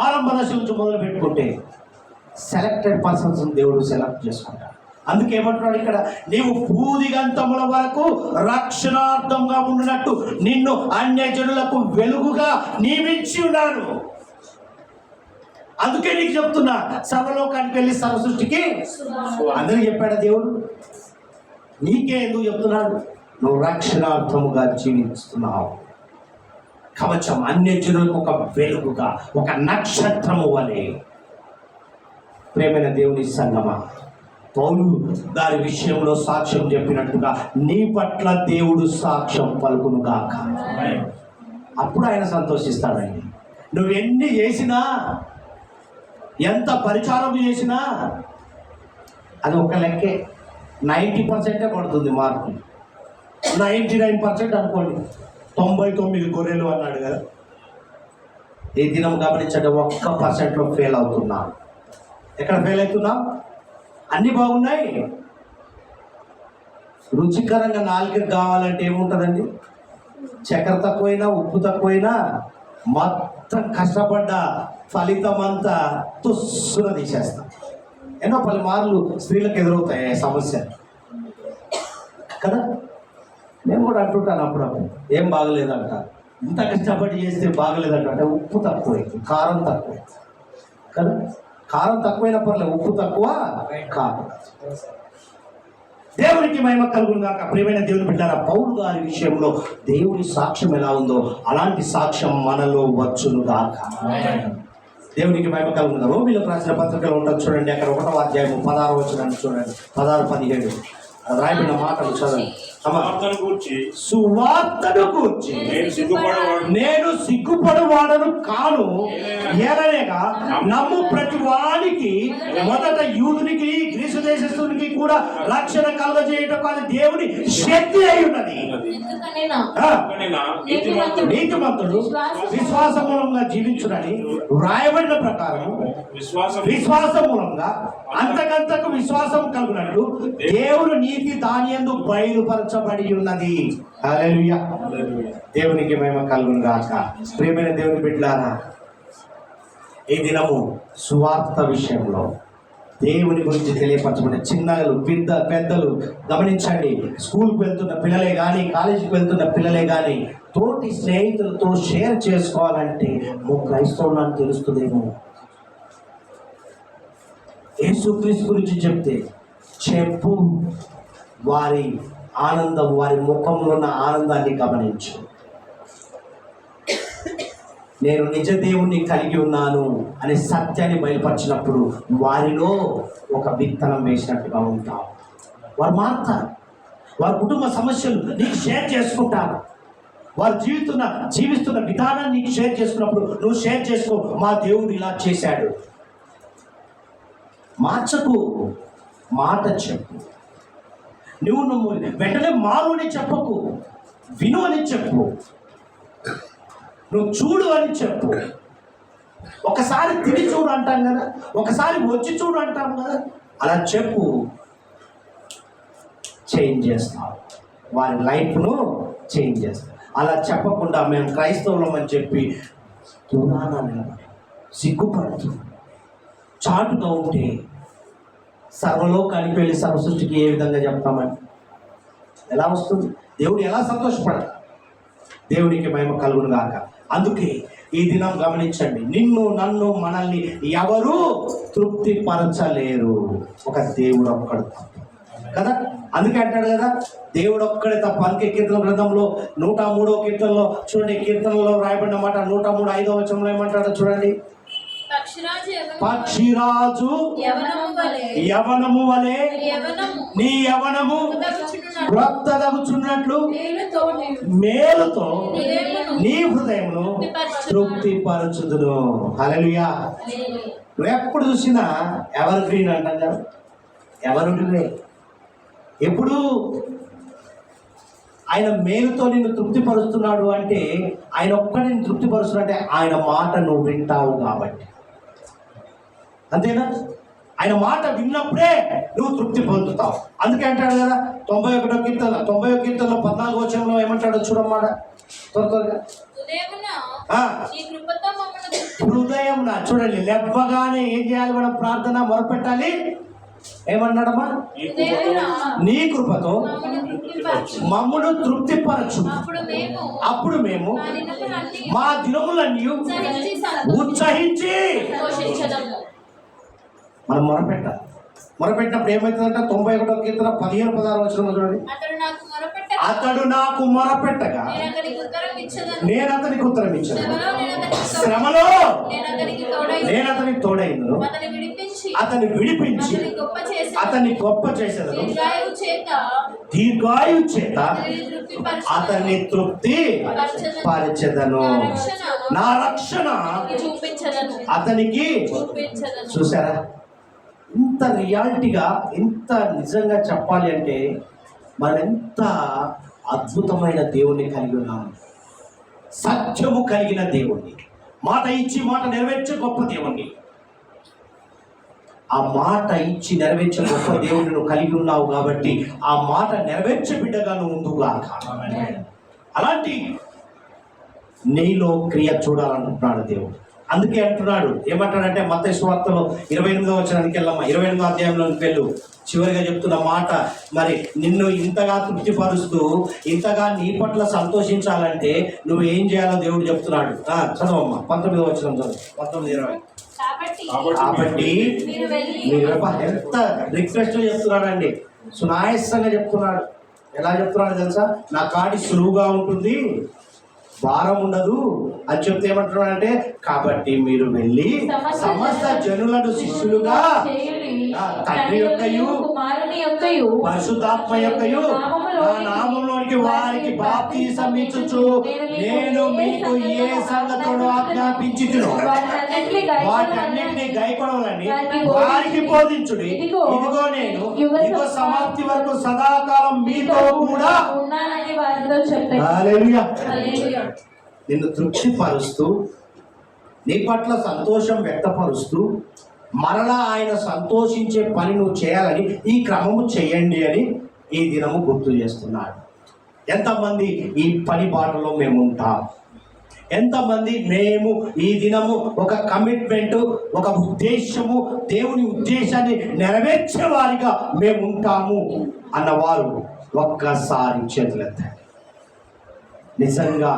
[SPEAKER 1] ఆరంభ దశ నుంచి మొదలు పెట్టుకుంటే సెలెక్టెడ్ పర్సన్స్ దేవుడు సెలెక్ట్ చేసుకుంటాడు. అందుకే ఏమంటున్నాడు ఇక్కడ, నీవు భూదిగంతముల వరకు రక్షణార్థంగా ఉన్నట్టు నిన్ను అన్యజనులకు వెలుగుగా నియమించి ఉన్నాను. అందుకే నీకు చెప్తున్నా, సర్వలోకానికి వెళ్ళి సర్వ సృష్టికి అందరికి చెప్పాడు దేవుడు. నీకే ఎందుకు చెప్తున్నాడు? నువ్వు రక్షణార్థముగా జీవిస్తున్నావు. కవచం, అన్యజనులకు ఒక వెలుగుగా, ఒక నక్షత్రము వలె. ప్రేమైన దేవుని సంగమా, పౌలు దాని విషయంలో సాక్ష్యం చెప్పినట్టుగా నీ పట్ల దేవుడు సాక్ష్యం పలుకును గాక. అప్పుడు ఆయన సంతోషిస్తాడండి. నువ్వు ఎన్ని చేసినా, ఎంత పరిచారం చేసినా అది ఒక లెక్కే. 90% పడుతుంది మార్కు. 99% అనుకోండి. 99 గొర్రెలు అన్నాడు కదా. ఈ దినం గమనించండి, 1%లో ఫెయిల్ అవుతున్నా. ఎక్కడ ఫెయిల్ అవుతున్నా? అన్నీ బాగున్నాయి. రుచికరంగా నాలుగు కావాలంటే ఏముంటుందండి? చక్కెర తక్కువైనా, ఉప్పు తక్కువైనా, మొత్తం కష్టపడ్డ ఫలితం అంతా తుస్సున తీసేస్తాం. ఎన్నో పలుమార్లు స్త్రీలకు ఎదురవుతాయి సమస్య కదా. నేను కూడా అంటుంటాను అప్పుడప్పుడు, ఏం బాగలేదంట, ఇంత కష్టపడి చేస్తే బాగలేదంట. అంటే ఉప్పు తక్కువైంది, కారం తక్కువ కదా. కారం తక్కువైనా పర్లేదు, ఉప్పు తక్కువ కాదు. దేవునికి మహిమ కలుగును గాక. ప్రియమైన దేవుని బిడ్డలారా, పౌలు గారి విషయంలో దేవుని సాక్ష్యం ఎలా ఉందో అలాంటి సాక్ష్యం మనలో వచ్చును గాక. దేవునికి మహిమ కలుగును గాక. రోమీయులకు రాసిన పత్రికలో ఉంటుంది చూడండి, అక్కడ 1వ అధ్యాయం 16వ వచనాన్ని చూడండి, 16-17 రాయబడిన మాటలు చదవండి. సువార్తను గూర్చి నేను సిగ్గుపడువాడను కాను, ఏలనేగా నమ్ము ప్రతి వానికి, మొదట యూదునికి గ్రీసు దేశస్తునికి కూడా రక్షణ కలుగజేయటం అది దేవుని శక్తి అయి ఉన్నది. నీతిమంతుడు విశ్వాస మూలంగా జీవించునని వ్రాయబడిన ప్రకారం విశ్వాసం మూలంగా అంతకంతకు విశ్వాసం కలుగునట్లు దేవుడు నీతి దాని యందు బయలుపరచబడి ఉన్నది. హల్లెలూయా. దేవునికి మహిమ కలుగును గాక. ప్రియమైన దేవుని బిడ్డలారా, ఈ దినము సువార్త విషయంలో దేవుని గురించి తెలియపరచబడే చిన్నలు పెద్దలు గమనించండి. స్కూల్కి వెళ్తున్న పిల్లలే కానీ, కాలేజీకి వెళ్తున్న పిల్లలే కానీ తోటి స్నేహితులతో షేర్ చేసుకోవాలంటే నువ్వు క్రైస్తవులు అని తెలుస్తుందేమో. యేసుక్రీస్తు గురించి చెప్తే చెప్పు, వారి ఆనందం, వారి ముఖంలో ఉన్న ఆనందాన్ని గమనించు. నేను నిజ దేవుణ్ణి కలిగి ఉన్నాను అనే సత్యాన్ని బయలుపరిచినప్పుడు వారిలో ఒక విత్తనం వేసినట్టుగా ఉంటావు. వారు మారుతారు. వారి కుటుంబ సమస్యలు నీకు షేర్ చేసుకుంటారు. వారు జీవిస్తున్న విధానాన్ని నీకు షేర్ చేసుకున్నప్పుడు నువ్వు షేర్ చేసుకో, మా దేవుడు ఇలా చేశాడు. మార్చకు, మాట చెప్పు. నువ్వు వెంటనే మారు అని చెప్పకు, విను అని చెప్పు, నువ్వు చూడు అని చెప్పు. ఒకసారి తిని చూడు అంటాం కదా, ఒకసారి వచ్చి చూడు అంటాం కదా, అలా చెప్పు. చేంజ్ చేస్తావు, వారి లైఫ్ను చేంజ్ చేస్తావు. అలా చెప్పకుండా మేము క్రైస్తవులం అని చెప్పి దూరాన నిలబడి సిగ్గుపడుతూ చాటుగా ఉంటే సర్వలోకానికి వెళ్ళి సర్వ సృష్టికి ఏ విధంగా చెప్తామని ఎలా వస్తుంది? దేవుడు ఎలా సంతోషపడతాడు? దేవునికి మహిమ కలుగును గాక. అందుకే ఈ దినం గమనించండి, నిన్ను నన్ను మనల్ని ఎవరు తృప్తి పరచలేరు, ఒక దేవుడు ఒక్కడు కదా. అందుకే అంటాడు కదా, దేవుడు ఒక్కడే తప్ప. అందుకే కీర్తన గ్రంథంలో 103వ కీర్తనలో చూడండి, కీర్తనలో రాయబడిన మాట 103 5వ వచనంలో ఏమంటాడో చూడండి. పక్షిరాజు యవనము వలె నీ యవనము బ్రతదగుచున్నట్లు మేలుతో నీ హృదయమును తృప్తి పరచుదును. హల్లెలూయా. నువ్వు ఎప్పుడు చూసినా ఎవర్ గ్రీన్ అంటాం కదా, ఎవరు ఎప్పుడు ఆయన మేలుతో నిన్ను తృప్తిపరుస్తున్నాడు అంటే, ఆయన ఒక్కడే నిన్ను తృప్తిపరుస్తున్నాడు అంటే ఆయన మాట నువ్వు వింటావు కాబట్టి. అంతేనా? ఆయన మాట విన్నప్పుడే నువ్వు తృప్తి పొందుతావు. అందుకే అంటాడు కదా 91వ కీర్తనలో 14వ వచనంలో ఏమంటాడో చూడమాట త్వరగా. హృదయం చూడండి, లేవగానే ఏం చేయాలి? మనం ప్రార్థన మొరపెట్టాలి. ఏమన్నాడమ్మా? నీ కృపతో మమ్మును తృప్తిపరచు, అప్పుడు మేము మా దినములన్నీ ఉత్సహించి మనం మొరపెట్టాలి. మొరపెట్టినప్పుడు ఏమవుతుందంటే 91వ కీర్తన 15-16 వచనం చూడండి. అతడు నాకు మొరపెట్టగా నేను అతనికి ఉత్తరం ఇచ్చాను, శ్రమలో నేను అతనికి తోడైను, అతన్ని విడిపించి అతన్ని గొప్ప చేసేదను, దీర్ఘాయు చేత అతన్ని తృప్తి పరిచెదను, నా రక్షణ అతనికి. చూసారా, ఇంత రియాలిటీగా, ఇంత నిజంగా చెప్పాలి అంటే మనం ఎంత అద్భుతమైన దేవుణ్ణి కలిగి ఉన్నాము. సత్యము కలిగిన దేవుణ్ణి, మాట ఇచ్చి మాట నెరవేర్చే గొప్ప దేవుణ్ణి. ఆ మాట ఇచ్చి నెరవేర్చే గొప్ప దేవుడిని నువ్వు కలిగి ఉన్నావు కాబట్టి ఆ మాట నెరవేర్చే బిడ్డగా నువ్వు ముందుగా. అలాంటి నీలో క్రియ చూడాలనుకుంటున్నాడు దేవుడు. అందుకే అంటున్నాడు, ఏమంటాడంటే మత్తయి సువార్తలో 28వ వచనానికి వెళ్ళమ్మా, 28వ అధ్యాయంలోకి వెళ్ళు. చివరిగా చెప్తున్న మాట, మరి నిన్ను ఇంతగా తృప్తిపరుస్తూ ఇంతగా నీ పట్ల సంతోషించాలంటే నువ్వు ఏం చేయాలో దేవుడు చెప్తున్నాడు. చదవమ్మా, 19వ వచనం చదువు. 19-20. కాబట్టి మీరు ఎంత రిక్వెస్ట్ చెప్తున్నాడండి, సునాయాసంగా చెప్తున్నాడు. ఎలా చెప్తున్నాడు తెలుసా? నా కాడి సులువుగా ఉంటుంది, భారం ఉండదు అని చెప్తే ఏమంటున్నాడంటే, కాబట్టి మీరు వెళ్ళి సమస్త జనులను శిష్యులుగా తండ్రి యొక్కయు పరిశుద్ధాత్మ యొక్కయు నా నామములోనికి వారికి బాప్తిసం ఇచ్చుచు నేను మీకు ఏ సంగతులను ఆజ్ఞాపించుచును వాటన్నిటిని గైకొనవలని వారికి బోధించుడి. ఇదిగో నేను ఇదిగో సమాప్తి వరకు సదాకాలం మీతో కూడా. హల్లెలూయా. నిన్ను తృప్తిపరుస్తూ నీ పట్ల సంతోషం వ్యక్తపరుస్తూ మరలా ఆయన సంతోషించే పని నువ్వు చేయాలని ఈ క్రమము చేయండి అని ఈ దినము గుర్తు చేస్తున్నాడు. ఎంతమంది ఈ పని బాటలో మేము ఉంటాం? ఎంతమంది మేము ఈ దినము ఒక కమిట్మెంట్, ఒక ఉద్దేశము, దేవుని ఉద్దేశాన్ని నెరవేర్చే వారిగా మేము ఉంటాము అన్నవారు ఒక్కసారి చేతులెత్తండి. నిజంగా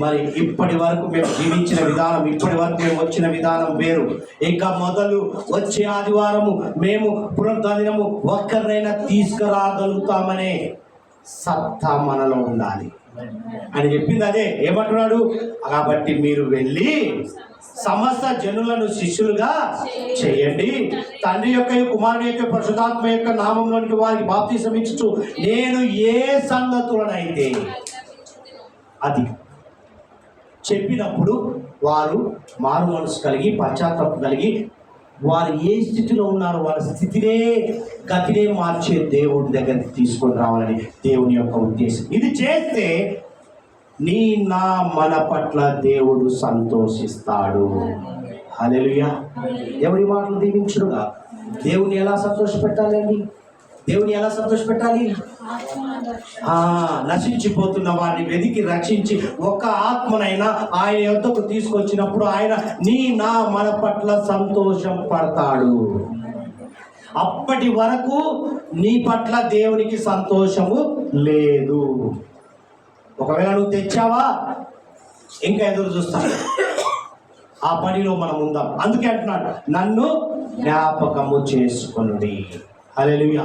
[SPEAKER 1] మరి ఇప్పటి వరకు మేము జీవించిన విధానం, ఇప్పటి వరకు మేము వచ్చిన విధానం వేరు. ఇక మొదలు వచ్చే ఆదివారము మేము పునరుద్ధరణము ఒక్కరినైనా తీసుకురాగలుగుతామనే సత్తా మనలో ఉండాలి అని చెప్పింది అదే. ఏమంటున్నాడు? కాబట్టి మీరు వెళ్ళి సమస్త జనులను శిష్యులుగా చేయండి, తండ్రి యొక్క కుమారుని యొక్క పరిశుద్ధాత్మ యొక్క నామంలోనికి వారికి బాప్తిసం ఇచ్చుచు నేను ఏ సంగతులనైతే అది చెప్పినప్పుడు వారు మారు మనసు కలిగి పశ్చాత్తాపం కలిగి వారు ఏ స్థితిలో ఉన్నారో వారి స్థితినే గతినే మార్చే దేవుడి దగ్గరికి తీసుకొని రావాలని దేవుని యొక్క ఉద్దేశం. ఇది చేస్తే నీ నా మన పట్ల దేవుడు సంతోషిస్తాడు. హల్లెలూయా. ఎవరి మాటలు దీవించుడుగా. దేవుని ఎలా సంతోషపెట్టాలండి? దేవుని ఎలా సంతోషపెట్టాలి? నశించిపోతున్న వారిని వెతికి రక్షించి ఒక ఆత్మనైనా ఆయన యొద్దకు తీసుకొచ్చినప్పుడు ఆయన నీ నా మన పట్ల సంతోషం పడతాడు. అప్పటి వరకు నీ పట్ల దేవునికి సంతోషము లేదు. ఒకవేళ నువ్వు తెచ్చావా, ఇంకా ఎదురు చూస్తాను. ఆ పనిలో మనం ఉందాం. అందుకే అంటున్నాడు, నన్ను జ్ఞాపకము చేసుకొనుడి. హల్లెలూయా.